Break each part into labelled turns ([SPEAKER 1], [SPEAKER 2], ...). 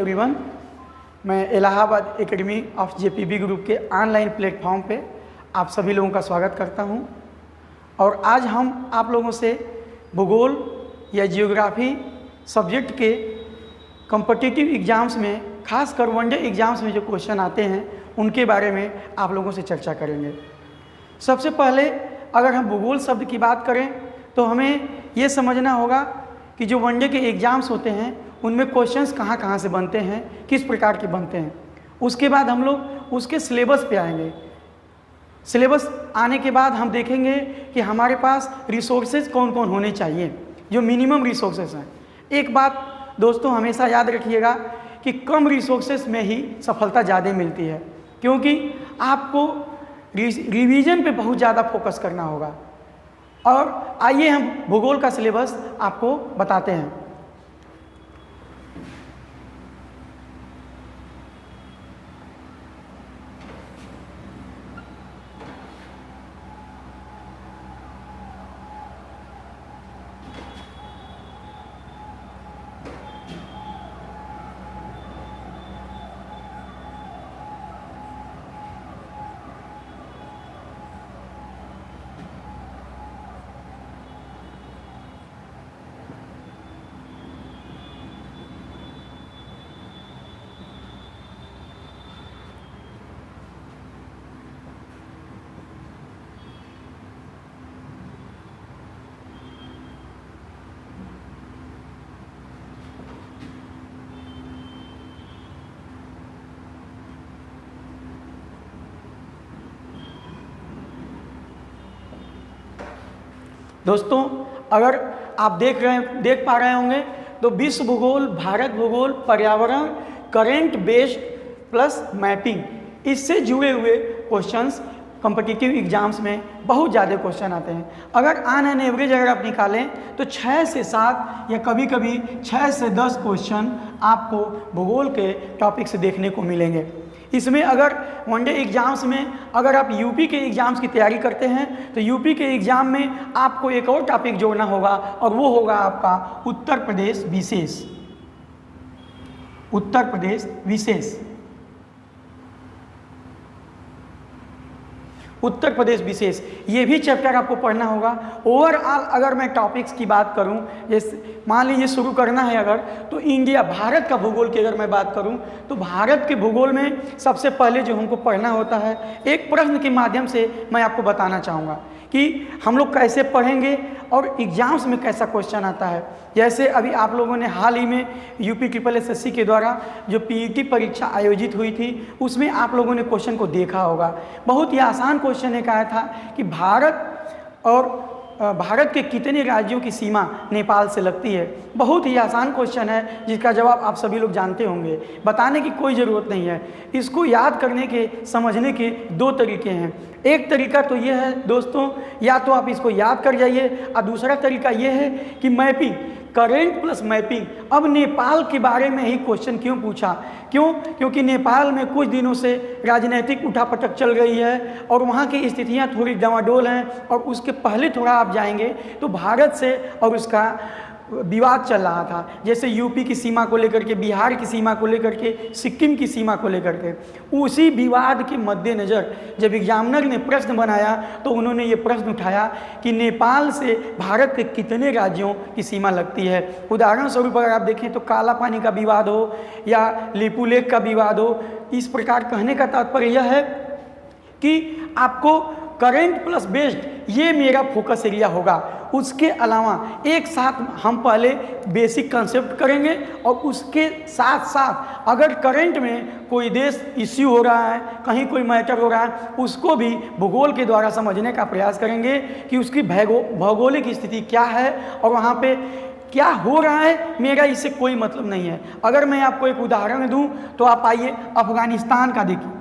[SPEAKER 1] Everyone. मैं Allahabad academy of JPB group के online platform पे आप सभी लोगों का स्वागत करता हूं। और आज हम आप लोगों से भूगोल या जियोग्राफी सब्जेक्ट के कॉम्पिटिटिव एग्ज़ाम्स में, खासकर वनडे एग्ज़ाम्स में जो क्वेश्चन आते हैं उनके बारे में आप लोगों से चर्चा करेंगे। सबसे पहले अगर हम भूगोल शब्द की बात करें तो हमें ये समझना होगा कि जो वनडे के एग्ज़ाम्स होते हैं उनमें क्वेश्चंस कहाँ कहाँ से बनते हैं, किस प्रकार के बनते हैं। उसके बाद हम लोग उसके सिलेबस पे आएंगे। सिलेबस आने के बाद हम देखेंगे कि हमारे पास रिसोर्सेज कौन कौन होने चाहिए, जो मिनिमम रिसोर्सेज हैं। एक बात दोस्तों हमेशा याद रखिएगा कि कम रिसोर्सेज में ही सफलता ज़्यादा मिलती है, क्योंकि आपको रिवीजन पे बहुत ज़्यादा फोकस करना होगा। और आइए हम भूगोल का सिलेबस आपको बताते हैं। दोस्तों अगर आप देख पा रहे होंगे तो विश्व भूगोल, भारत भूगोल, पर्यावरण, करेंट बेस्ड प्लस मैपिंग, इससे जुड़े हुए क्वेश्चंस कॉम्पिटिटिव एग्जाम्स में बहुत ज़्यादा क्वेश्चन आते हैं। अगर ऑन एन एवरेज अगर आप निकालें तो 6 से 7 या कभी कभी 6 से 10 क्वेश्चन आपको भूगोल के टॉपिक से देखने को मिलेंगे। इसमें अगर वनडे एग्ज़ाम्स में अगर आप यूपी के एग्ज़ाम्स की तैयारी करते हैं तो यूपी के एग्ज़ाम में आपको एक और टॉपिक जोड़ना होगा और वो होगा आपका उत्तर प्रदेश विशेष। उत्तर प्रदेश विशेष, उत्तर प्रदेश विशेष, ये भी चैप्टर आपको पढ़ना होगा। ओवरऑल अगर मैं टॉपिक्स की बात करूं, जैसे मान लीजिए शुरू करना है अगर, तो इंडिया, भारत का भूगोल की अगर मैं बात करूं तो भारत के भूगोल में सबसे पहले जो हमको पढ़ना होता है, एक प्रश्न के माध्यम से मैं आपको बताना चाहूँगा कि हम लोग कैसे पढ़ेंगे और एग्ज़ाम्स में कैसा क्वेश्चन आता है। जैसे अभी आप लोगों ने हाल ही में यूपी SSSC के द्वारा जो पीईटी परीक्षा आयोजित हुई थी उसमें आप लोगों ने क्वेश्चन को देखा होगा। बहुत ही आसान क्वेश्चन एक आया था कि भारत के कितने राज्यों की सीमा नेपाल से लगती है। बहुत ही आसान क्वेश्चन है जिसका जवाब आप सभी लोग जानते होंगे, बताने की कोई ज़रूरत नहीं है। इसको याद करने के, समझने के 2 तरीके हैं। एक तरीका तो ये है दोस्तों, या तो आप इसको याद कर जाइए, और दूसरा तरीका ये है कि मैपिंग, करेंट प्लस मैपिंग। अब नेपाल के बारे में ही क्वेश्चन क्यों पूछा? क्योंकि नेपाल में कुछ दिनों से राजनीतिक उठापटक चल रही है और वहाँ की स्थितियाँ थोड़ी डामाडोल हैं। और उसके पहले थोड़ा आप जाएंगे तो भारत से और उसका विवाद चल रहा था, जैसे यूपी की सीमा को लेकर के, बिहार की सीमा को लेकर के, सिक्किम की सीमा को लेकर के। उसी विवाद के मद्देनज़र जब एग्जामिनर ने प्रश्न बनाया तो उन्होंने ये प्रश्न उठाया कि नेपाल से भारत के कितने राज्यों की सीमा लगती है। उदाहरण स्वरूप अगर आप देखें तो काला पानी का विवाद हो या लिपू लेक का विवाद हो, इस प्रकार कहने का तात्पर्य यह है कि आपको करेंट प्लस बेस्ड ये मेरा फोकस एरिया होगा। उसके अलावा एक साथ हम पहले बेसिक कंसेप्ट करेंगे और उसके साथ साथ अगर करंट में कोई देश इश्यू हो रहा है, कहीं कोई मैटर हो रहा है, उसको भी भूगोल के द्वारा समझने का प्रयास करेंगे कि उसकी भौगोलिक स्थिति क्या है और वहाँ पे क्या हो रहा है। मेरा इससे कोई मतलब नहीं है। अगर मैं आपको एक उदाहरण दूं तो आप आइए अफगानिस्तान का देखिए।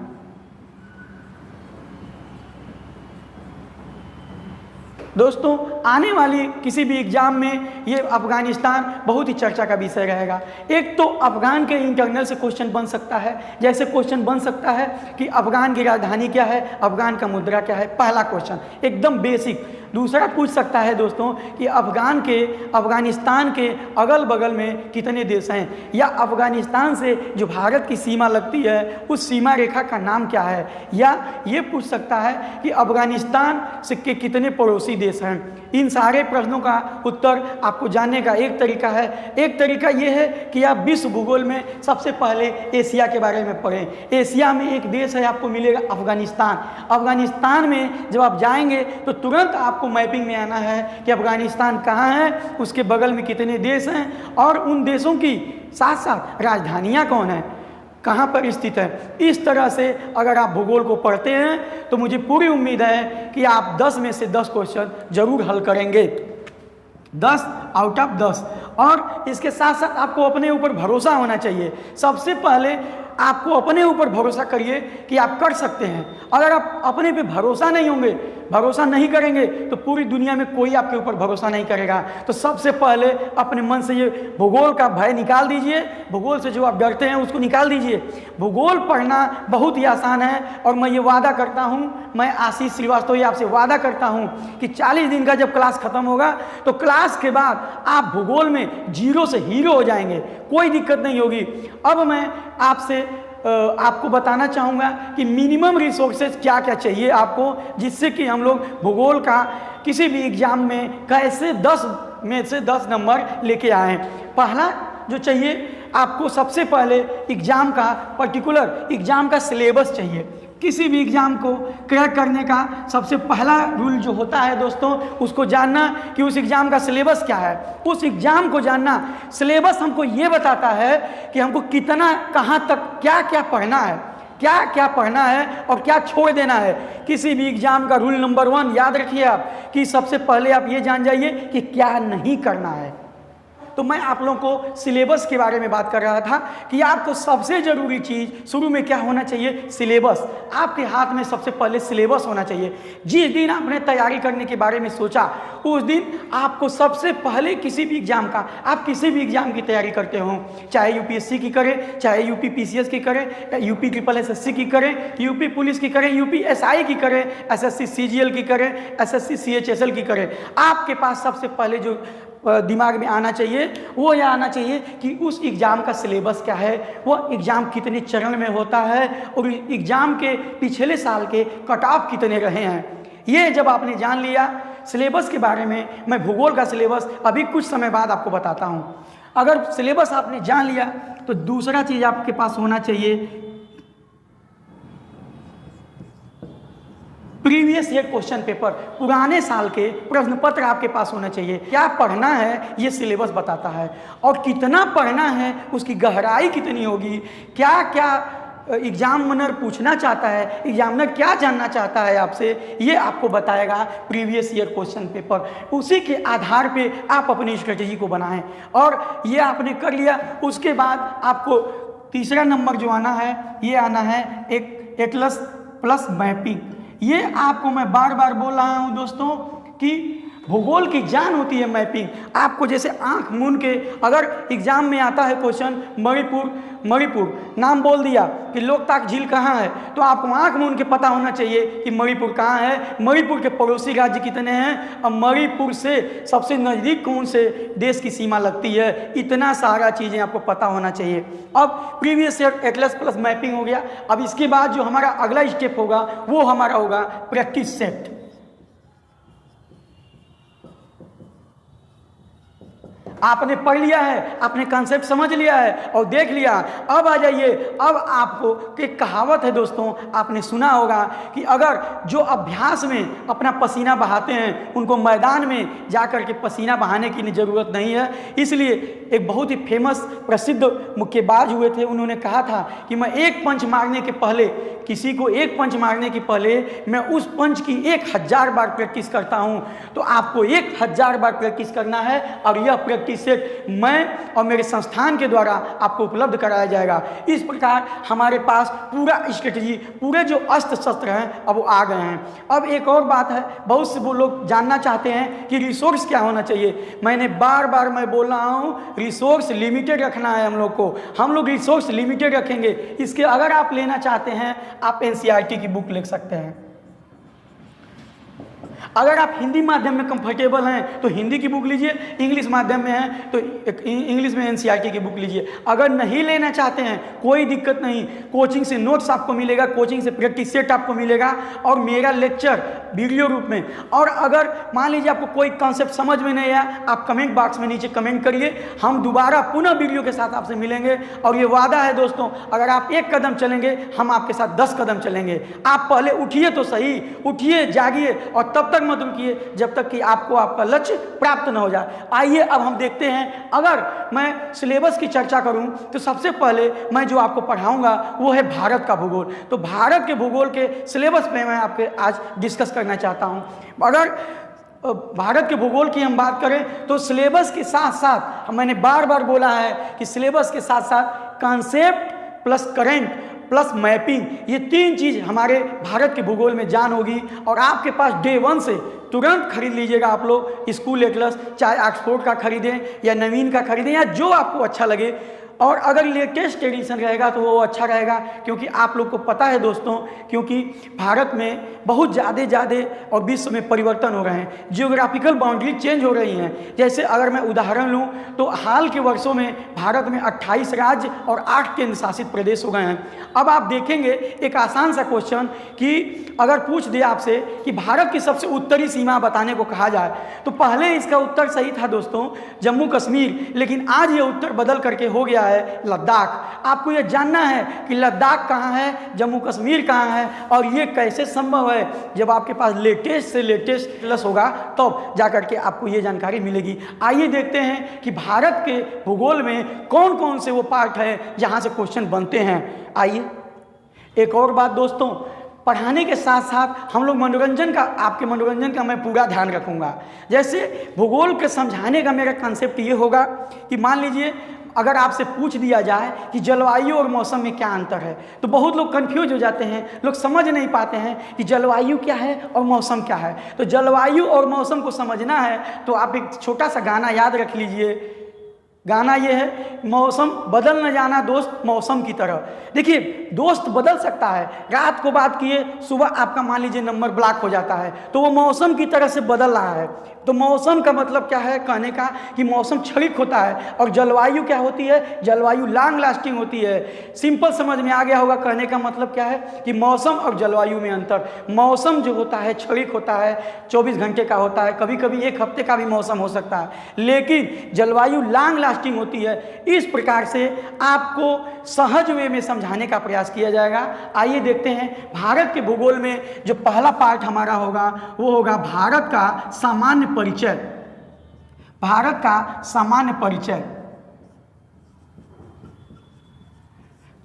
[SPEAKER 1] दोस्तों आने वाली किसी भी एग्जाम में ये अफगानिस्तान बहुत ही चर्चा का विषय रहेगा। एक तो अफगान के इंटरनल से क्वेश्चन बन सकता है, जैसे क्वेश्चन बन सकता है कि अफगान की राजधानी क्या है, अफगान का मुद्रा क्या है। पहला क्वेश्चन एकदम बेसिक, दूसरा पूछ सकता है दोस्तों कि अफगानिस्तान के अगल बगल में कितने देश हैं, या अफगानिस्तान से जो भारत की सीमा लगती है उस सीमा रेखा का नाम क्या है, या ये पूछ सकता है कि अफगानिस्तान से के कितने पड़ोसी देश हैं। इन सारे प्रश्नों का उत्तर आपको जानने का एक तरीका है। एक तरीका ये है कि आप विश्व भूगोल में सबसे पहले एशिया के बारे में पढ़ें। एशिया में एक देश है, आपको मिलेगा अफगानिस्तान। अफगानिस्तान में जब आप जाएंगे तो तुरंत आपको मैपिंग में आना है कि अफगानिस्तान कहाँ है, उसके बगल में कितने देश हैं और उन देशों की साथ साथ राजधानियाँ कौन है, कहाँ पर स्थित है। इस तरह से अगर आप भूगोल को पढ़ते हैं तो मुझे पूरी उम्मीद है कि आप 10 में से 10 क्वेश्चन जरूर हल करेंगे, 10 आउट ऑफ 10। और इसके साथ साथ आपको अपने ऊपर भरोसा होना चाहिए। सबसे पहले आपको अपने ऊपर भरोसा करिए कि आप कर सकते हैं। अगर आप अपने पे भरोसा नहीं होंगे, भरोसा नहीं करेंगे, तो पूरी दुनिया में कोई आपके ऊपर भरोसा नहीं करेगा। तो सबसे पहले अपने मन से ये भूगोल का भय निकाल दीजिए, भूगोल से जो आप डरते हैं उसको निकाल दीजिए। भूगोल पढ़ना बहुत ही आसान है और मैं ये वादा करता हूँ, मैं आशीष श्रीवास्तव ये आपसे वादा करता हूँ कि 40 दिन का जब क्लास खत्म होगा तो क्लास के बाद आप भूगोल में 0 से हीरो हो जाएंगे, कोई दिक्कत नहीं होगी। अब मैं आपको बताना चाहूँगा कि मिनिमम रिसोर्सेज क्या क्या चाहिए आपको, जिससे कि हम लोग भूगोल का किसी भी एग्जाम में कैसे 10 में से 10 नंबर लेके आएँ। पहला जो चाहिए आपको, सबसे पहले एग्ज़ाम का पर्टिकुलर एग्ज़ाम का सिलेबस चाहिए। किसी भी एग्ज़ाम को क्रैक करने का सबसे पहला रूल जो होता है दोस्तों, उसको जानना कि उस एग्ज़ाम का सिलेबस क्या है। उस एग्ज़ाम को जानना, सिलेबस हमको ये बताता है कि हमको कितना, कहाँ तक क्या क्या पढ़ना है, क्या क्या पढ़ना है और क्या छोड़ देना है। किसी भी एग्ज़ाम का रूल नंबर 1 याद रखिए आप, कि सबसे पहले आप ये जान जाइए कि क्या नहीं करना है। तो मैं आप लोगों को सिलेबस के बारे में बात कर रहा था कि आपको सबसे ज़रूरी चीज़ शुरू में क्या होना चाहिए, सिलेबस। आपके हाथ में सबसे पहले सिलेबस होना चाहिए। जिस दिन आपने तैयारी करने के बारे में सोचा उस दिन आपको सबसे पहले किसी भी एग्ज़ाम का, आप किसी भी एग्ज़ाम की तैयारी करते हो, चाहे यूपीएससी की करें, चाहे यूपी पीसीएस की करें, यूपी ट्रिपल एसएससी की करें, यूपी पुलिस की करें, यूपी एसआई की करें, एसएससी सीजीएल की करें, एसएससी सीएचएसएल की करें, आपके पास सबसे पहले जो दिमाग में आना चाहिए वो यह आना चाहिए कि उस एग्ज़ाम का सिलेबस क्या है, वो एग्ज़ाम कितने चरण में होता है और एग्ज़ाम के पिछले साल के कट ऑफ कितने रहे हैं। ये जब आपने जान लिया सिलेबस के बारे में, मैं भूगोल का सिलेबस अभी कुछ समय बाद आपको बताता हूँ। अगर सिलेबस आपने जान लिया तो दूसरा चीज़ आपके पास होना चाहिए प्रीवियस ईयर क्वेश्चन पेपर, पुराने साल के प्रश्न पत्र आपके पास होना चाहिए। क्या पढ़ना है ये सिलेबस बताता है, और कितना पढ़ना है उसकी गहराई कितनी होगी, क्या क्या एग्जामिनर पूछना चाहता है, एग्जामिनर क्या जानना चाहता है आपसे, ये आपको बताएगा प्रीवियस ईयर क्वेश्चन पेपर। उसी के आधार पे आप अपनी स्ट्रेटजी को बनाएं। और ये आपने कर लिया, उसके बाद आपको तीसरा नंबर जो आना है, ये आना है एक एटलस प्लस मैपिंग। ये आपको मैं बार बार बोल रहा हूँ दोस्तों कि भूगोल की जान होती है मैपिंग। आपको जैसे आंख मूंद के, अगर एग्जाम में आता है क्वेश्चन मणिपुर नाम बोल दिया कि लोकताक झील कहाँ है, तो आपको आंख मूंद के पता होना चाहिए कि मणिपुर कहाँ है, मणिपुर के पड़ोसी राज्य कितने हैं और मणिपुर से सबसे नज़दीक कौन से देश की सीमा लगती है। इतना सारा चीज़ें आपको पता होना चाहिए। अब previous year Atlas plus mapping हो गया। अब इसके बाद जो हमारा अगला स्टेप होगा वो हमारा होगा प्रैक्टिस सेट। आपने पढ़ लिया है, आपने कॉन्सेप्ट समझ लिया है और देख लिया। अब आ जाइए, अब आपको एक कहावत है दोस्तों, आपने सुना होगा कि अगर जो अभ्यास में अपना पसीना बहाते हैं उनको मैदान में जाकर के पसीना बहाने की ज़रूरत नहीं है। इसलिए एक बहुत ही फेमस प्रसिद्ध मुक्केबाज हुए थे, उन्होंने कहा था कि मैं एक पंच मारने के पहले, किसी को एक पंच मारने के पहले मैं उस पंच की 1000 बार प्रैक्टिस करता हूँ। तो आपको 1000 बार प्रैक्टिस करना है और यह प्रैक्टिस सेट मैं और मेरे संस्थान के द्वारा आपको उपलब्ध कराया जाएगा। इस प्रकार हमारे पास पूरा स्ट्रेटजी, पूरे जो अस्त्र शस्त्र हैं अब वो आ गए हैं। अब एक और बात है, बहुत से वो लोग जानना चाहते हैं कि रिसोर्स क्या होना चाहिए। मैंने बार बार मैं बोल रहा हूँ, रिसोर्स लिमिटेड रखना है हम लोग को। हम लोग रिसोर्स लिमिटेड रखेंगे। इसके अगर आप लेना चाहते हैं आप एनसीईआरटी की बुक ले सकते हैं। अगर आप हिंदी माध्यम में कंफर्टेबल हैं तो हिंदी की बुक लीजिए, इंग्लिश माध्यम में हैं तो इंग्लिश में एनसीईआरटी की बुक लीजिए। अगर नहीं लेना चाहते हैं कोई दिक्कत नहीं, कोचिंग से नोट्स आपको मिलेगा, कोचिंग से प्रैक्टिस सेट आपको मिलेगा और मेरा लेक्चर वीडियो रूप में। और अगर मान लीजिए आपको कोई कॉन्सेप्ट समझ में नहीं आया, आप कमेंट बॉक्स में नीचे कमेंट करिए, हम दोबारा पुनः वीडियो के साथ आपसे मिलेंगे। और ये वादा है दोस्तों, अगर आप एक कदम चलेंगे हम आपके साथ 10 कदम चलेंगे। आप पहले उठिए तो सही, उठिए, जागिए और तब तक मत रुकिए जब तक कि आपको आपका लक्ष्य प्राप्त न हो जाए। आइए अब हम देखते हैं, अगर मैं सिलेबस की चर्चा करूं तो सबसे पहले मैं जो आपको पढ़ाऊंगा वो है भारत का भूगोल। तो भारत के भूगोल के सिलेबस पे मैं आपके आज डिस्कस करना चाहता हूं। अगर भारत के भूगोल की हम बात करें तो सिलेबस के साथ साथ, मैंने बार बार बोला है कि सिलेबस के साथ साथ concept plus current plus mapping, ये 3 चीज़ हमारे भारत के भूगोल में जान होगी। और आपके पास डे 1 से तुरंत खरीद लीजिएगा आप लोग स्कूल एटलस, चाहे ऑक्सफोर्ड का खरीदें या नवीन का खरीदें या जो आपको अच्छा लगे। और अगर लेटेस्ट एडिशन रहेगा तो वो अच्छा रहेगा, क्योंकि आप लोग को पता है दोस्तों, क्योंकि भारत में बहुत ज़्यादा और विश्व में परिवर्तन हो रहे हैं, जियोग्राफिकल बाउंड्री चेंज हो रही हैं। जैसे अगर मैं उदाहरण लूं तो हाल के वर्षों में भारत में 28 राज्य और 8 केंद्र शासित प्रदेश हो गए हैं। अब आप देखेंगे एक आसान सा क्वेश्चन कि अगर पूछ दिया आपसे कि भारत की सबसे उत्तरी सीमा बताने को कहा जाए तो पहले इसका उत्तर सही था दोस्तों जम्मू कश्मीर, लेकिन आज ये उत्तर बदल करके हो गया है लद्दाख। आपको ये जानना है कि लद्दाख कहाँ है, जम्मू कश्मीर कहाँ है और ये कैसे संभव है। जब आपके पास लेटेस्ट से लेटेस्ट प्लस होगा तब जाकर के आपको ये जानकारी मिलेगी। आइए देखते हैं कि भारत के भूगोल में कौन कौन से वो पार्ट है जहाँ से क्वेश्चन बनते हैं। आइए, एक और बात दोस्तों, पढ़ाने के साथ साथ हम लोग मनोरंजन का, आपके मनोरंजन का मैं पूरा ध्यान रखूंगा। जैसे भूगोल के समझाने का मेरा कंसेप्ट ये होगा कि मान लीजिए अगर आपसे पूछ दिया जाए कि जलवायु और मौसम में क्या अंतर है तो बहुत लोग कंफ्यूज हो जाते हैं, लोग समझ नहीं पाते हैं कि जलवायु क्या है और मौसम क्या है। तो जलवायु और मौसम को समझना है तो आप एक छोटा सा गाना याद रख लीजिए। गाना ये है, मौसम बदल न जाना दोस्त मौसम की तरह। देखिए दोस्त बदल सकता है, रात को बात किए सुबह आपका मान लीजिए नंबर ब्लॉक हो जाता है तो वो मौसम की तरह से बदल रहा है। तो मौसम का मतलब क्या है कहने का कि मौसम क्षणिक होता है। और जलवायु क्या होती है, जलवायु लॉन्ग लास्टिंग होती है। सिंपल समझ में आ गया होगा कहने का मतलब क्या है कि मौसम और जलवायु में अंतर। मौसम जो होता है क्षणिक होता है, 24 घंटे का होता है, कभी कभी 1 हफ्ते का भी मौसम हो सकता है, लेकिन जलवायु लॉन्ग लास्टिंग होती है। इस प्रकार से आपको सहज वे में समझाने का प्रयास किया जाएगा। आइए देखते हैं भारत के भूगोल में जो पहला पार्ट हमारा होगा वो होगा भारत का सामान्य परिचय। भारत का सामान्य परिचय।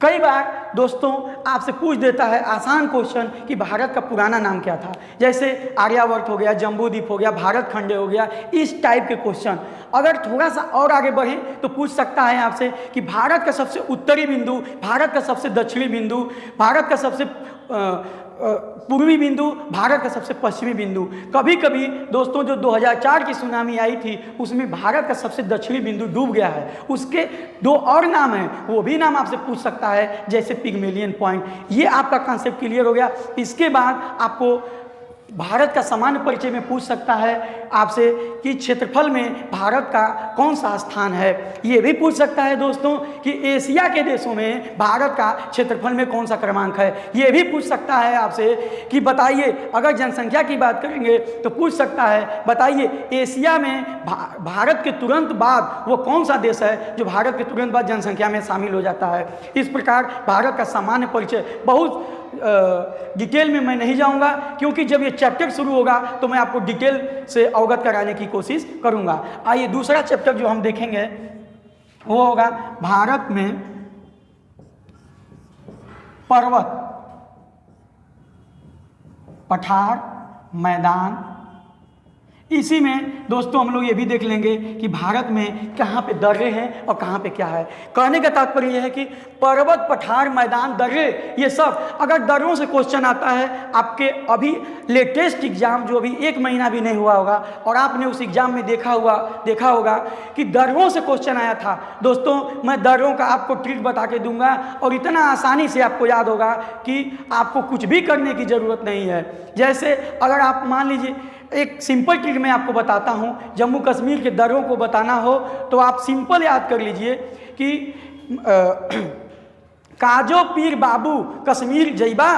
[SPEAKER 1] कई बार दोस्तों आपसे पूछ देता है आसान क्वेश्चन कि भारत का पुराना नाम क्या था, जैसे आर्यावर्त हो गया, जम्बूद्वीप हो गया, भारत खंड हो गया, इस टाइप के क्वेश्चन। अगर थोड़ा सा और आगे बढ़ें तो पूछ सकता है आपसे कि भारत का सबसे उत्तरी बिंदु, भारत का सबसे दक्षिणी बिंदु, भारत का सबसे पूर्वी बिंदु, भारत का सबसे पश्चिमी बिंदु। कभी कभी दोस्तों जो 2004 की सुनामी आई थी उसमें भारत का सबसे दक्षिणी बिंदु डूब गया है, उसके 2 और नाम हैं, वो भी नाम आपसे पूछ सकता है, जैसे पिग्मेलियन पॉइंट। ये आपका कॉन्सेप्ट क्लियर हो गया। इसके बाद आपको भारत का सामान्य परिचय में पूछ सकता है आपसे कि क्षेत्रफल में भारत का कौन सा स्थान है। ये भी पूछ सकता है दोस्तों कि एशिया के देशों में भारत का क्षेत्रफल में कौन सा क्रमांक है। ये भी पूछ सकता है आपसे कि बताइए, अगर जनसंख्या की बात करेंगे तो पूछ सकता है बताइए एशिया में भारत के तुरंत बाद वो कौन सा देश है जो भारत के तुरंत बाद जनसंख्या में शामिल हो जाता है। इस प्रकार भारत का सामान्य परिचय, बहुत डिटेल में मैं नहीं जाऊंगा क्योंकि जब ये चैप्टर शुरू होगा तो मैं आपको डिटेल से अवगत कराने की कोशिश करूंगा। आइए दूसरा चैप्टर जो हम देखेंगे वो होगा भारत में पर्वत, पठार, मैदान। इसी में दोस्तों हम लोग ये भी देख लेंगे कि भारत में कहाँ पे दर्रे हैं और कहाँ पे क्या है। कहने का तात्पर्य यह है कि पर्वत, पठार, मैदान, दर्रे, ये सब अगर दर्रों से क्वेश्चन आता है आपके अभी लेटेस्ट एग्जाम जो अभी 1 महीना भी नहीं हुआ होगा और आपने उस एग्जाम में देखा होगा कि दर्रों से क्वेश्चन आया था। दोस्तों मैं दर्रों का आपको ट्रिक बता के दूंगा और इतना आसानी से आपको याद होगा कि आपको कुछ भी करने की ज़रूरत नहीं है। जैसे अगर आप मान लीजिए एक सिंपल ट्रिक मैं आपको बताता हूँ। जम्मू कश्मीर के दर्रों को बताना हो तो आप सिंपल याद कर लीजिए कि काजो पीर बाबू कश्मीर जईबा।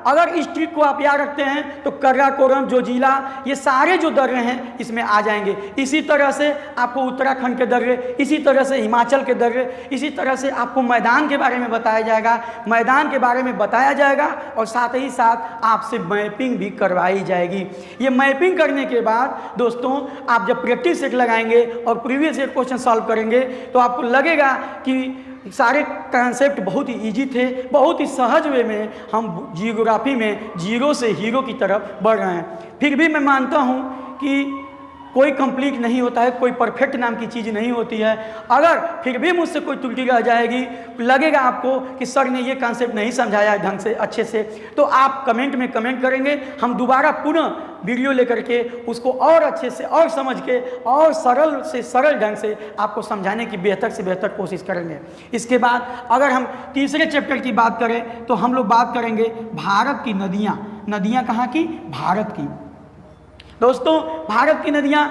[SPEAKER 1] अगर इस ट्रिक को आप याद रखते हैं तो कर्राकोरम, जोजिला, ये सारे जो दर्रे हैं इसमें आ जाएंगे। इसी तरह से आपको उत्तराखंड के दर्रे, इसी तरह से हिमाचल के दर्रे, इसी तरह से आपको मैदान के बारे में बताया जाएगा, मैदान के बारे में बताया जाएगा और साथ ही साथ आपसे मैपिंग भी करवाई जाएगी। ये मैपिंग करने के बाद दोस्तों आप जब प्रैक्टिस सेट लगाएंगे और प्रीवियस ईयर क्वेश्चन सॉल्व करेंगे तो आपको लगेगा कि सारे कॉन्सेप्ट बहुत ही इजी थे, बहुत ही सहज वे में हम जियोग्राफी में जीरो से हीरो की तरफ बढ़ रहे हैं। फिर भी मैं मानता हूँ कि कोई कंप्लीट नहीं होता है, कोई परफेक्ट नाम की चीज़ नहीं होती है। अगर फिर भी मुझसे कोई त्रुटि रह जाएगी, लगेगा आपको कि सर ने ये कॉन्सेप्ट नहीं समझाया ढंग से अच्छे से, तो आप कमेंट में कमेंट करेंगे, हम दोबारा पुनः वीडियो लेकर के उसको और अच्छे से और समझ के और सरल से सरल ढंग से आपको समझाने की बेहतर से बेहतर कोशिश करेंगे। इसके बाद अगर हम तीसरे चैप्टर की बात करें तो हम लोग बात करेंगे भारत की नदियाँ। नदियाँ कहाँ की? भारत की। दोस्तों भारत की नदियाँ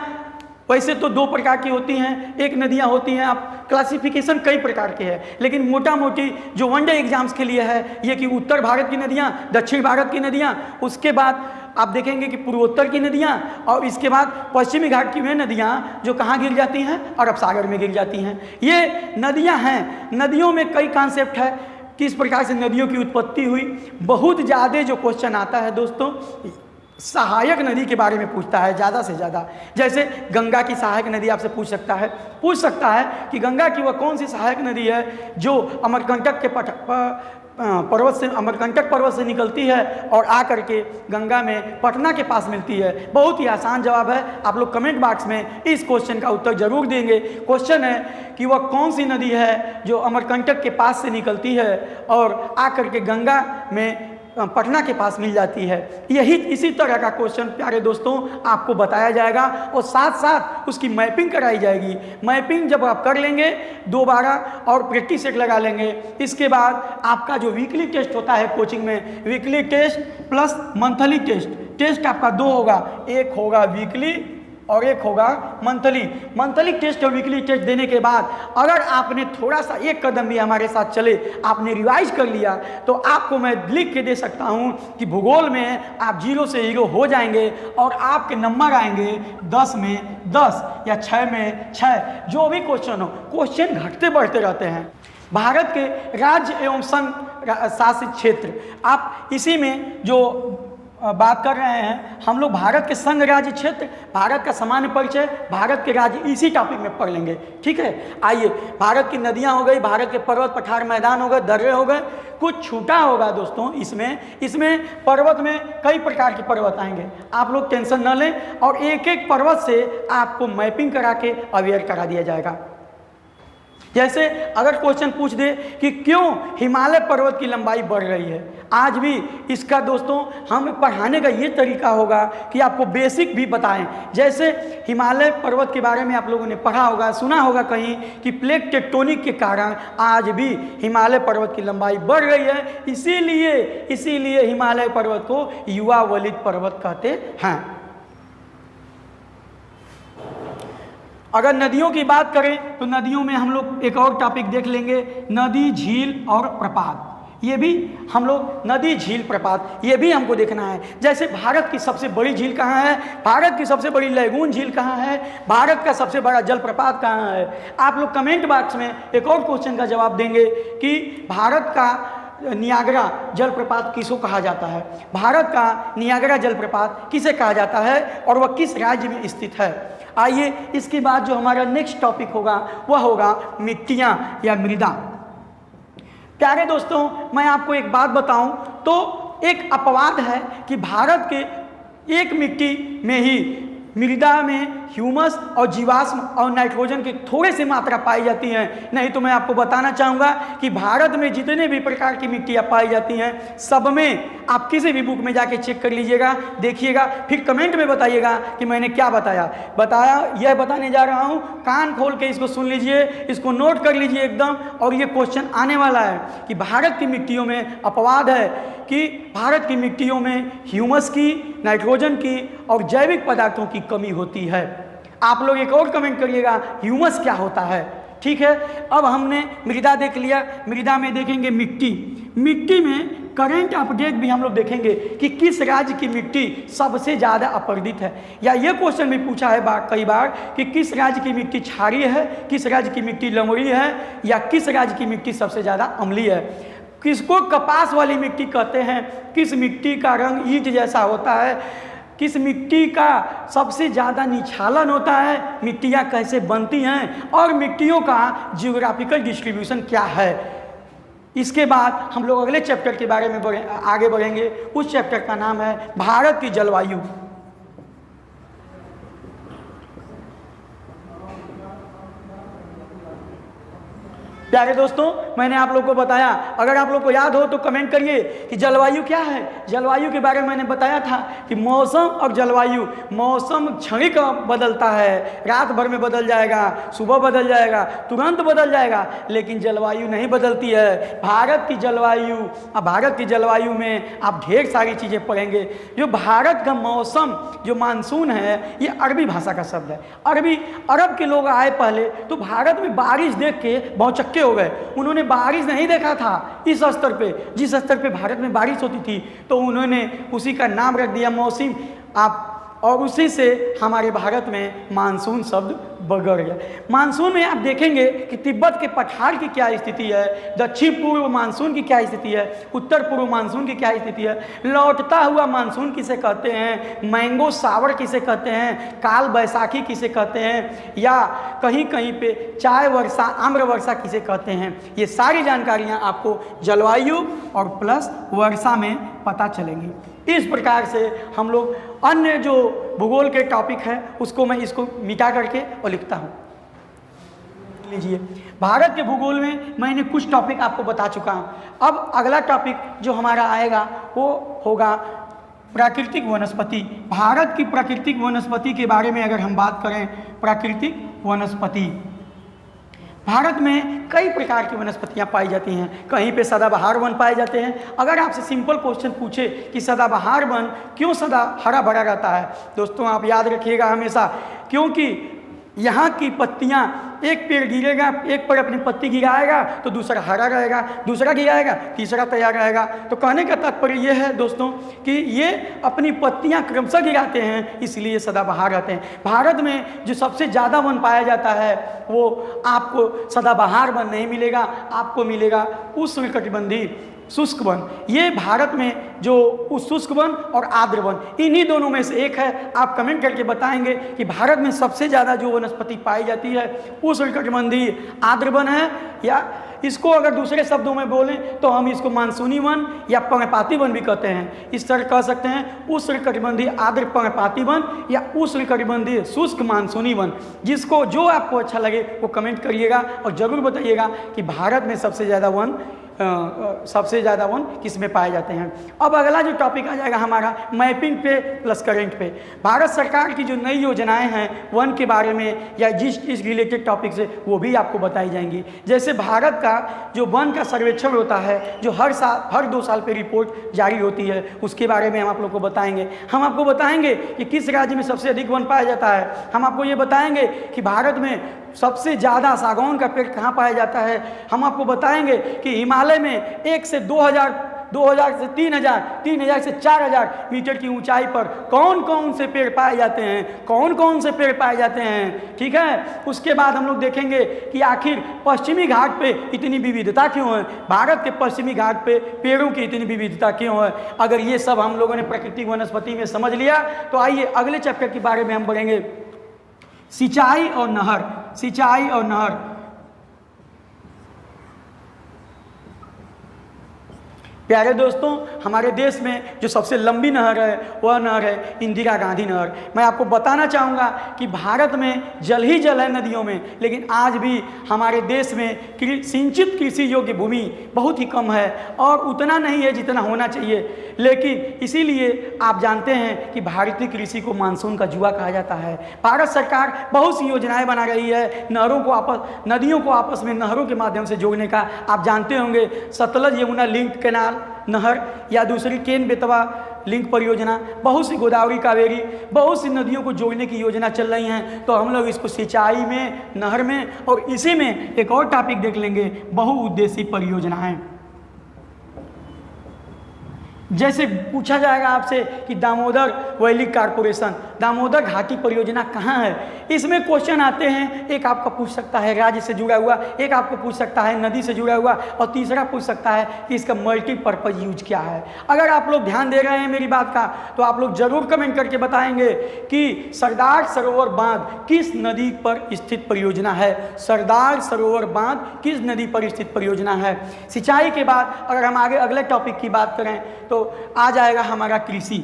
[SPEAKER 1] वैसे तो दो प्रकार की होती हैं। एक नदियाँ होती हैं, आप क्लासिफिकेशन कई प्रकार के हैं, लेकिन मोटा मोटी जो वनडे एग्जाम्स के लिए है ये कि उत्तर भारत की नदियाँ, दक्षिण भारत की नदियाँ, उसके बाद आप देखेंगे कि पूर्वोत्तर की नदियाँ और इसके बाद पश्चिमी घाट की वे नदियाँ जो कहाँ गिर जाती हैं? अरब सागर में गिर जाती हैं। ये नदियाँ हैं। नदियों में कई कॉन्सेप्ट है, किस प्रकार से नदियों की उत्पत्ति हुई। बहुत ज़्यादा जो क्वेश्चन आता है दोस्तों सहायक नदी के बारे में पूछता है ज़्यादा से ज़्यादा। जैसे गंगा की सहायक नदी आपसे पूछ सकता है कि गंगा की वह कौन सी सहायक नदी है जो अमरकंटक के अमरकंटक पर्वत से निकलती है और आकर के गंगा में पटना के पास मिलती है। बहुत ही आसान जवाब है, आप लोग कमेंट बॉक्स में इस क्वेश्चन का उत्तर जरूर देंगे। क्वेश्चन है कि वह कौन सी नदी है जो अमरकंटक के पास से निकलती है और आकर के गंगा में पटना के पास मिल जाती है। यही इसी तरह का क्वेश्चन प्यारे दोस्तों आपको बताया जाएगा और साथ साथ उसकी मैपिंग कराई जाएगी। मैपिंग जब आप कर लेंगे दोबारा और प्रैक्टिस सेट लगा लेंगे, इसके बाद आपका जो वीकली टेस्ट होता है कोचिंग में, weekly test plus monthly test आपका दो होगा, एक होगा वीकली और एक होगा मंथली। मंथली टेस्ट और वीकली टेस्ट देने के बाद अगर आपने थोड़ा सा एक कदम भी हमारे साथ चले, आपने रिवाइज कर लिया, तो आपको मैं लिख के दे सकता हूं कि भूगोल में आप 0 से हीरो हो जाएंगे और आपके नंबर आएंगे 10 में 10 या 6 में 6। जो भी क्वेश्चन हो, क्वेश्चन घटते बढ़ते रहते हैं। भारत के राज्य एवं संघ शासित क्षेत्र, आप इसी में जो बात कर रहे हैं हम लोग भारत के संघ राज्य क्षेत्र, भारत का सामान्य परिचय, भारत के राज्य, इसी टॉपिक में पढ़ लेंगे। ठीक है, आइए भारत की नदियां हो गई, भारत के पर्वत पठार मैदान हो गए, दर्रे हो गए, कुछ छूटा होगा दोस्तों। इसमें पर्वत में कई प्रकार के पर्वत आएंगे, आप लोग टेंशन न लें और एक एक पर्वत से आपको मैपिंग करा के अवेयर करा दिया जाएगा। जैसे अगर क्वेश्चन पूछ दे कि क्यों हिमालय पर्वत की लंबाई बढ़ रही है, आज भी इसका दोस्तों हम पढ़ाने का ये तरीका होगा कि आपको बेसिक भी बताएं। जैसे हिमालय पर्वत के बारे में आप लोगों ने पढ़ा होगा, सुना होगा कहीं कि प्लेट टेक्टोनिक के कारण आज भी हिमालय पर्वत की लंबाई बढ़ रही है। इसीलिए हिमालय पर्वत को युवा वलित पर्वत कहते हैं। अगर नदियों की बात करें तो नदियों में हम लोग एक और टॉपिक देख लेंगे, नदी, झील और प्रपात। ये भी हम लोग नदी, झील, प्रपात ये भी हमको देखना है। जैसे भारत की सबसे बड़ी झील कहाँ है, भारत की सबसे बड़ी लैगून झील कहाँ है, भारत का सबसे बड़ा जलप्रपात कहाँ है। आप लोग कमेंट बॉक्स में एक और क्वेश्चन का जवाब देंगे कि भारत का नियाग्रा जलप्रपात किसको कहा जाता है, भारत का नियाग्रा जलप्रपात किसे कहा जाता है और वह किस राज्य में स्थित है। आइए इसके बाद जो हमारा नेक्स्ट टॉपिक होगा वह होगा मिट्टियाँ या मृदा। प्यारे दोस्तों मैं आपको एक बात बताऊं तो एक अपवाद है कि भारत के एक मिट्टी में ही मृदा में ह्यूमस और जीवाश्म और नाइट्रोजन की थोड़ी सी मात्रा पाई जाती है। नहीं तो मैं आपको बताना चाहूँगा कि भारत में जितने भी प्रकार की मिट्टियाँ पाई जाती हैं सब में आप किसी भी बुक में जाके चेक कर लीजिएगा, देखिएगा, फिर कमेंट में बताइएगा कि मैंने क्या बताया। यह बताने जा रहा हूँ, कान खोल के इसको सुन लीजिए, इसको नोट कर लीजिए एकदम। और ये क्वेश्चन आने वाला है कि भारत की मिट्टियों में अपवाद है कि भारत की मिट्टियों में ह्यूमस की, नाइट्रोजन की और जैविक पदार्थों की कमी होती है। आप लोग एक और कमेंट करिएगा, ह्यूमस क्या होता है। ठीक है, अब हमने मृदा देख लिया। मृदा में देखेंगे मिट्टी। मिट्टी में करंट अपडेट भी हम लोग देखेंगे कि किस राज्य की मिट्टी सबसे ज़्यादा अपरदित है, या ये क्वेश्चन भी पूछा है कई बार कि किस राज्य की मिट्टी क्षारीय है, किस राज्य की मिट्टी लवणीय है, या किस राज्य की मिट्टी सबसे ज़्यादा अम्लीय है। किसको कपास वाली मिट्टी कहते हैं, किस मिट्टी का रंग ईंट जैसा होता है, किस मिट्टी का सबसे ज़्यादा निछालन होता है, मिट्टियाँ कैसे बनती हैं, और मिट्टियों का जियोग्राफिकल डिस्ट्रीब्यूशन क्या है। इसके बाद हम लोग अगले चैप्टर के बारे में आगे बढ़ेंगे। उस चैप्टर का नाम है भारत की जलवायु। प्यारे दोस्तों, मैंने आप लोग को बताया, अगर आप लोग को याद हो तो कमेंट करिए कि जलवायु क्या है। जलवायु के बारे में मैंने बताया था कि मौसम और जलवायु, मौसम क्षणिक बदलता है, रात भर में बदल जाएगा, सुबह बदल जाएगा, तुरंत बदल जाएगा, लेकिन जलवायु नहीं बदलती है। भारत की जलवायु में आप ढेर सारी चीज़ें पढ़ेंगे। जो भारत का मौसम, जो मानसून है, ये अरबी भाषा का शब्द है। अरब के लोग आए पहले तो भारत में बारिश देख के बहुत हो गए। उन्होंने बारिश नहीं देखा था इस स्तर पे, जिस स्तर पे भारत में बारिश होती थी, तो उन्होंने उसी का नाम रख दिया मौसम। और उसी से हमारे भारत में मानसून शब्द बगड़ गया। मानसून में आप देखेंगे कि तिब्बत के पठार की क्या स्थिति है, दक्षिण पूर्व मानसून की क्या स्थिति है, उत्तर पूर्व मानसून की क्या स्थिति है, लौटता हुआ मानसून किसे कहते हैं, मैंगो सावर किसे कहते हैं, काल बैसाखी किसे कहते हैं, या कहीं कहीं पे चाय वर्षा, आम्र वर्षा किसे कहते हैं। ये सारी जानकारियाँ आपको जलवायु और प्लस वर्षा में पता चलेंगी। इस प्रकार से हम लोग अन्य जो भूगोल के टॉपिक है उसको मैं इसको मिटा करके और लिखता हूँ। लीजिए, भारत के भूगोल में मैंने कुछ टॉपिक आपको बता चुका हूँ। अब अगला टॉपिक जो हमारा आएगा वो होगा प्राकृतिक वनस्पति। भारत की प्राकृतिक वनस्पति के बारे में अगर हम बात करें, प्राकृतिक वनस्पति, भारत में कई प्रकार की वनस्पतियां पाई जाती हैं। कहीं पे सदाबहार वन पाए जाते हैं। अगर आपसे सिंपल क्वेश्चन पूछे कि सदाबहार वन क्यों सदा हरा भरा रहता है, दोस्तों आप याद रखिएगा हमेशा, क्योंकि यहाँ की पत्तियाँ, एक पेड़ गिरेगा, एक पर अपनी पत्ती गिराएगा तो दूसरा हरा रहेगा, दूसरा गिराएगा तीसरा तैयार रहेगा। तो कहने का तात्पर्य ये है दोस्तों कि ये अपनी पत्तियाँ क्रमशः गिराते हैं, इसलिए सदाबहार रहते हैं। भारत में जो सबसे ज़्यादा वन पाया जाता है वो आपको सदाबहार वन नहीं मिलेगा, आपको मिलेगा उष्णकटिबंधीय शुष्क वन। ये भारत में जो शुष्क वन और आर्द्र वन, इन्हीं दोनों में से एक है। आप कमेंट करके बताएंगे कि भारत में सबसे ज़्यादा जो वनस्पति पाई जाती है उष्णकटिबंधीय आर्द्र वन है, या इसको अगर दूसरे शब्दों में बोलें तो हम इसको मानसूनी वन या पर्णपाती वन भी कहते हैं। इस तरह कह सकते हैं उष्णकटिबंधीय आर्द्र पर्णपाती वन या उष्णकटिबंधीय शुष्क मानसूनी वन। जिसको जो आपको अच्छा लगे वो कमेंट करिएगा और ज़रूर बताइएगा कि भारत में सबसे ज़्यादा वन किस में पाए जाते हैं। अब अगला जो टॉपिक आ जाएगा हमारा मैपिंग पे प्लस करंट पे। भारत सरकार की जो नई योजनाएं हैं वन के बारे में या इस रिलेटेड टॉपिक से, वो भी आपको बताई जाएंगी। जैसे भारत का जो वन का सर्वेक्षण होता है, जो हर 2 साल पे रिपोर्ट जारी होती है, उसके बारे में हम आप लोग को बताएंगे। हम आपको बताएंगे कि किस राज्य में सबसे अधिक वन पाया जाता है। हम आपको ये बताएंगे कि भारत में सबसे ज़्यादा सागौन का पेड़ कहाँ पाया जाता है। हम आपको बताएंगे कि हिमालय में 1 से 2000 से 3000 से 4000 मीटर की ऊंचाई पर कौन कौन से पेड़ पाए जाते हैं, ठीक है। उसके बाद हम लोग देखेंगे कि आखिर पश्चिमी घाट पे इतनी विविधता क्यों है, भारत के पश्चिमी घाट पे पेड़ों की इतनी विविधता क्यों है। अगर ये सब हम लोगों ने प्राकृतिक वनस्पति में समझ लिया तो आइए अगले चैप्टर के बारे में हम बढ़ेंगे, सिंचाई और नहर। प्यारे दोस्तों, हमारे देश में जो सबसे लंबी नहर है वह नहर है इंदिरा गांधी नहर। मैं आपको बताना चाहूँगा कि भारत में जल ही जल है नदियों में, लेकिन आज भी हमारे देश में सिंचित कृषि योग्य भूमि बहुत ही कम है और उतना नहीं है जितना होना चाहिए। लेकिन इसीलिए आप जानते हैं कि भारतीय कृषि को मानसून का जुआ कहा जाता है। भारत सरकार बहुत सी योजनाएं बना रही है नदियों को आपस में नहरों के माध्यम से जोड़ने का। आप जानते होंगे सतलज यमुना लिंक कैनाल नहर या दूसरी केन बेतवा लिंक परियोजना, बहुत सी गोदावरी कावेरी, बहुत सी नदियों को जोड़ने की योजना चल रही हैं। तो हम लोग इसको सिंचाई में, नहर में और इसी में एक और टॉपिक देख लेंगे, बहुउद्देशीय परियोजनाएं। जैसे पूछा जाएगा आपसे कि दामोदर वैली कॉरपोरेशन, दामोदर घाटी परियोजना कहाँ है, इसमें क्वेश्चन आते हैं। एक आपका पूछ सकता है राज्य से जुड़ा हुआ, एक आपको पूछ सकता है नदी से जुड़ा हुआ, और तीसरा पूछ सकता है कि इसका मल्टीपर्पज़ यूज क्या है। अगर आप लोग ध्यान दे रहे हैं मेरी बात का, तो आप लोग जरूर कमेंट करके बताएंगे कि सरदार सरोवर बांध किस नदी पर स्थित परियोजना है। सरदार सरोवर बांध किस नदी पर स्थित परियोजना है। सिंचाई के बाद अगर हम आगे अगले टॉपिक की बात करें तो आ जाएगा हमारा कृषि।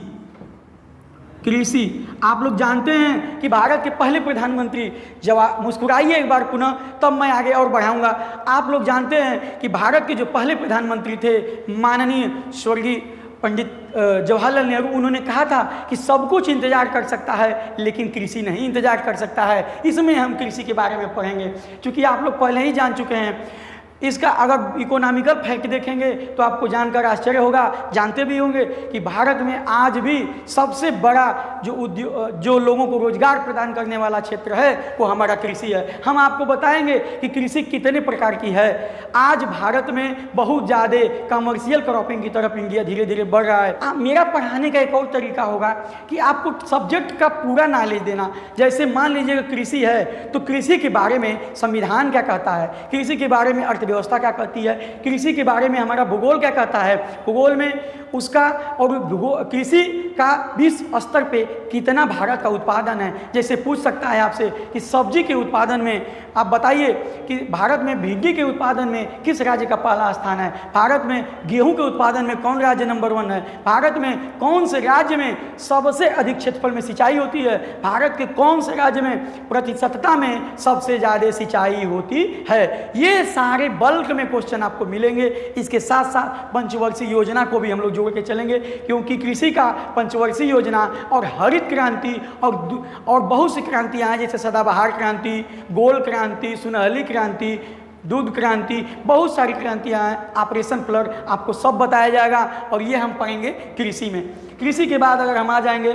[SPEAKER 1] कृषि आप लोग जानते हैं कि भारत के पहले प्रधानमंत्री, जवाब मुस्कुराइए एक बार पुनः, तब मैं आगे और बढ़ाऊंगा। आप लोग जानते हैं कि भारत के जो पहले प्रधानमंत्री थे माननीय स्वर्गीय पंडित जवाहरलाल नेहरू, उन्होंने कहा था कि सब कुछ इंतजार कर सकता है लेकिन कृषि नहीं इंतजार कर सकता है। इसमें हम कृषि के बारे में पढ़ेंगे, क्योंकि आप लोग पहले ही जान चुके हैं। इसका अगर इकोनॉमिकल फैक्ट देखेंगे तो आपको जानकर आश्चर्य होगा, जानते भी होंगे कि भारत में आज भी सबसे बड़ा जो उद्योग, जो लोगों को रोजगार प्रदान करने वाला क्षेत्र है वो हमारा कृषि है। हम आपको बताएंगे कि कृषि कितने प्रकार की है। आज भारत में बहुत ज़्यादा कमर्शियल क्रॉपिंग की तरफ इंडिया धीरे धीरे बढ़ रहा है। मेरा पढ़ाने का एक और तरीका होगा कि आपको सब्जेक्ट का पूरा नॉलेज देना। जैसे मान लीजिए कृषि है तो कृषि के बारे में संविधान क्या कहता है, कृषि के बारे में व्यवस्था क्या कहती है, कृषि के बारे में हमारा भूगोल क्या कहता है, भूगोल में उसका और कृषि का विश्व स्तर पे कितना भारत का उत्पादन है। जैसे पूछ सकता है आपसे कि सब्जी के उत्पादन में आप बताइए कि भारत में भिंडी के उत्पादन में किस राज्य का पहला स्थान है, भारत में गेहूं के उत्पादन में कौन राज्य नंबर 1 है, भारत में कौन से राज्य में सबसे अधिक क्षेत्रफल में सिंचाई होती है, भारत के कौन से राज्य में प्रतिशतता में सबसे ज़्यादा सिंचाई होती है। ये सारे बल्क में क्वेश्चन आपको मिलेंगे। इसके साथ साथ पंचवर्षीय योजना को भी हम लोग जोड़ के चलेंगे, क्योंकि कृषि का पंचवर्षीय योजना और हरित क्रांति और बहुत सी क्रांतियाँ हैं, जैसे सदाबहार क्रांति, गोल क्रांति, सुनहली क्रांति, दूध क्रांति, बहुत सारी क्रांतियाँ हैं, ऑपरेशन फ्लड, आपको सब बताया जाएगा। और ये हम पढ़ेंगे कृषि में। कृषि के बाद अगर हम आ जाएंगे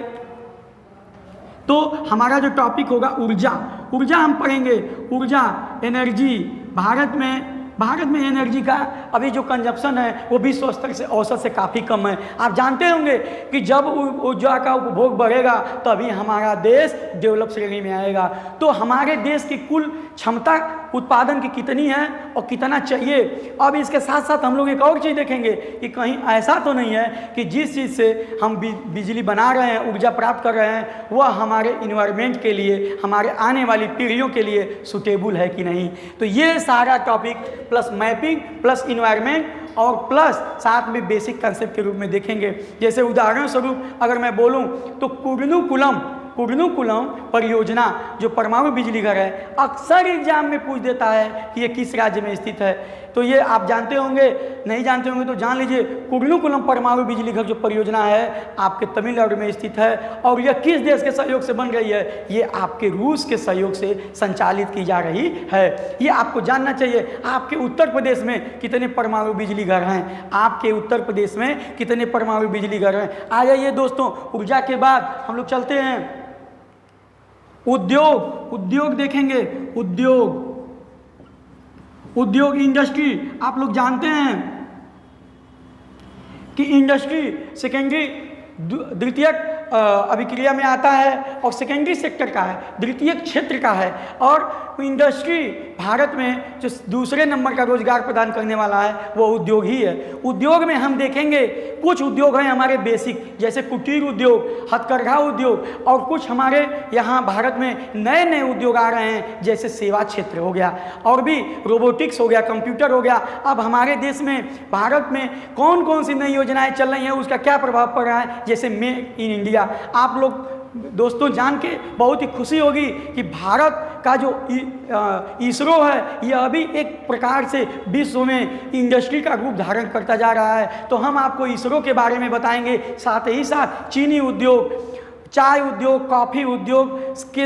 [SPEAKER 1] तो हमारा जो टॉपिक होगा ऊर्जा, ऊर्जा हम पढ़ेंगे। ऊर्जा, एनर्जी, भारत में एनर्जी का अभी जो कंजप्शन है वो विश्व स्तर से औसत से काफ़ी कम है। आप जानते होंगे कि जब ऊर्जा का उपभोग बढ़ेगा तभी हमारा देश डेवलप श्रेणी में आएगा। तो हमारे देश की कुल क्षमता उत्पादन की कितनी है और कितना चाहिए। अब इसके साथ साथ हम लोग एक और चीज़ देखेंगे कि कहीं ऐसा तो नहीं है कि जिस चीज़ से हम बिजली बना रहे हैं, ऊर्जा प्राप्त कर रहे हैं, वह हमारे इन्वायरमेंट के लिए, हमारे आने वाली पीढ़ियों के लिए सुटेबल है कि नहीं। तो ये सारा topic plus mapping plus environment और प्लस साथ में बेसिक कंसेप्ट के रूप में देखेंगे। जैसे उदाहरण स्वरूप अगर मैं बोलूं तो कुर्नुकुलम परियोजना जो परमाणु बिजली घर है, अक्सर एग्जाम में पूछ देता है कि ये किस राज्य में स्थित है। तो ये आप जानते होंगे, नहीं जानते होंगे तो जान लीजिए। कुर्नुकुलम परमाणु बिजली घर जो परियोजना है आपके तमिलनाडु में स्थित है और यह किस देश के सहयोग से बन रही है, ये आपके रूस के सहयोग से संचालित की जा रही है। ये आपको जानना चाहिए। आपके उत्तर प्रदेश में कितने परमाणु बिजली घर हैं, आपके उत्तर प्रदेश में कितने परमाणु बिजली घर हैं। आ जाइए दोस्तों, ऊर्जा के बाद हम लोग चलते हैं उद्योग देखेंगे। उद्योग इंडस्ट्री, आप लोग जानते हैं कि इंडस्ट्री सेकेंडरी द्वितीयक अभिक्रिया में आता है और सेकेंडरी सेक्टर का है, द्वितीयक क्षेत्र का है। और इंडस्ट्री भारत में जो दूसरे नंबर का रोजगार प्रदान करने वाला है वो उद्योग ही है। उद्योग में हम देखेंगे कुछ उद्योग हैं हमारे बेसिक, जैसे कुटीर उद्योग, हथकरघा उद्योग, और कुछ हमारे यहाँ भारत में नए नए उद्योग आ रहे हैं, जैसे सेवा क्षेत्र हो गया और भी रोबोटिक्स हो गया, कंप्यूटर हो गया। अब हमारे देश में, भारत में कौन कौन सी नई योजनाएं चल रही हैं, उसका क्या प्रभाव पड़ रहा है, जैसे मेक इन इंडिया। आप लोग दोस्तों जान के बहुत ही खुशी होगी कि भारत का जो इसरो है यह अभी एक प्रकार से विश्व में इंडस्ट्री का रूप धारण करता जा रहा है। तो हम आपको इसरो के बारे में बताएंगे, साथ ही साथ चाय उद्योग, कॉफ़ी उद्योग के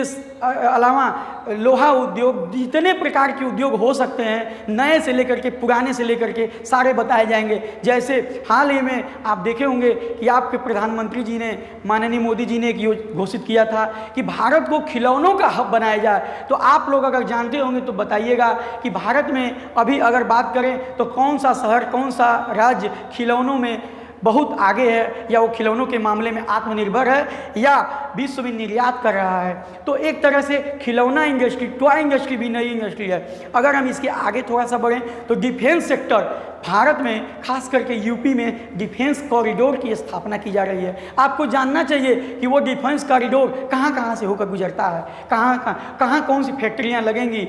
[SPEAKER 1] अलावा लोहा उद्योग, जितने प्रकार के उद्योग हो सकते हैं, नए से लेकर के पुराने से लेकर के सारे बताए जाएंगे। जैसे हाल ही में आप देखे होंगे कि आपके प्रधानमंत्री जी ने, माननीय मोदी जी ने एक घोषित किया था कि भारत को खिलौनों का हब बनाया जाए। तो आप लोग अगर जानते होंगे तो बताइएगा कि भारत में अभी अगर बात करें तो कौन सा शहर, कौन सा राज्य खिलौनों में बहुत आगे है, या वो खिलौनों के मामले में आत्मनिर्भर है, या विश्व में निर्यात कर रहा है। तो एक तरह से खिलौना इंडस्ट्री, टॉय इंडस्ट्री भी नई इंडस्ट्री है। अगर हम इसके आगे थोड़ा सा बढ़ें तो डिफेंस सेक्टर, भारत में खास करके यूपी में डिफेंस कॉरिडोर की स्थापना की जा रही है। आपको जानना चाहिए कि वो डिफेंस कॉरिडोर कहाँ कहाँ से होकर गुजरता है, कहाँ कौन सी फैक्ट्रियाँ लगेंगी।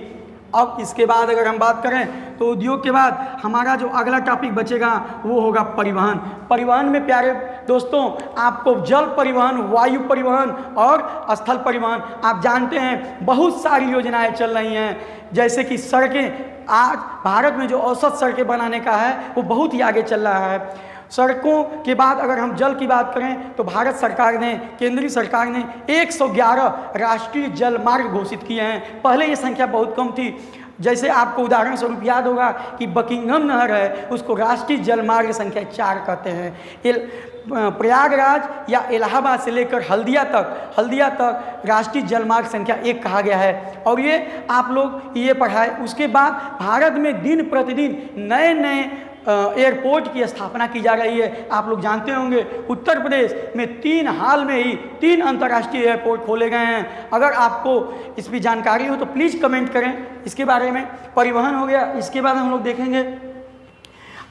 [SPEAKER 1] अब इसके बाद अगर हम बात करें तो उद्योग के बाद हमारा जो अगला टॉपिक बचेगा वो होगा परिवहन। परिवहन में प्यारे दोस्तों आपको जल परिवहन, वायु परिवहन और स्थल परिवहन, आप जानते हैं बहुत सारी योजनाएं चल रही हैं। जैसे कि सड़कें, आज भारत में जो औसत सड़कें बनाने का है वो बहुत ही आगे चल रहा है। सड़कों के बाद अगर हम जल की बात करें तो भारत सरकार ने, केंद्रीय सरकार ने 111 राष्ट्रीय जल मार्ग घोषित किए हैं। पहले ये संख्या बहुत कम थी। जैसे आपको उदाहरण स्वरूप याद होगा कि बकिंघम नहर है, उसको राष्ट्रीय जल मार्ग संख्या 4 कहते हैं। प्रयागराज या इलाहाबाद से लेकर हल्दिया तक राष्ट्रीय जलमार्ग संख्या 1 कहा गया है। और ये आप लोग ये पढ़ाए। उसके बाद भारत में दिन प्रतिदिन नए नए एयरपोर्ट की स्थापना की जा रही है। आप लोग जानते होंगे उत्तर प्रदेश में हाल में ही 3 अंतर्राष्ट्रीय एयरपोर्ट खोले गए हैं। अगर आपको इस पर जानकारी हो तो प्लीज़ कमेंट करें इसके बारे में। परिवहन हो गया। इसके बाद हम लोग देखेंगे,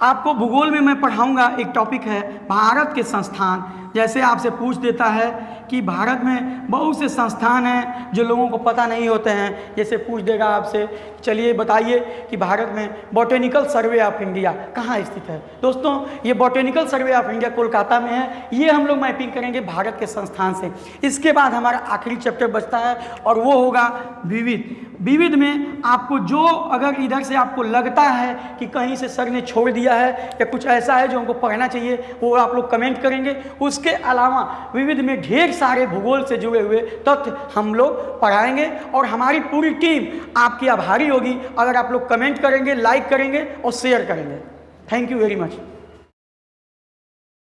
[SPEAKER 1] आपको भूगोल में मैं पढ़ाऊंगा, एक टॉपिक है भारत के संस्थान। जैसे आपसे पूछ देता है कि भारत में बहुत से संस्थान हैं जो लोगों को पता नहीं होते हैं। जैसे पूछ देगा आपसे, चलिए बताइए कि भारत में बॉटेनिकल सर्वे ऑफ इंडिया कहाँ स्थित है। दोस्तों ये botanical survey of India Kolkata में है। ये हम लोग मैपिंग करेंगे भारत के संस्थान से। इसके बाद हमारा आखिरी चैप्टर बचता है और वो होगा विविध। विविध में आपको जो अगर इधर से आपको लगता है कि कहीं से सर ने छोड़ दिया है या कुछ ऐसा है जो हमको पढ़ना चाहिए, वो आप लोग कमेंट करेंगे। उसके अलावा विविध में ढेर सारे भूगोल से जुड़े हुए तथ्य हम लोग पढ़ाएंगे और हमारी पूरी टीम आपकी आभारी होगी अगर आप लोग कमेंट करेंगे, लाइक करेंगे और शेयर करेंगे। Thank you very much.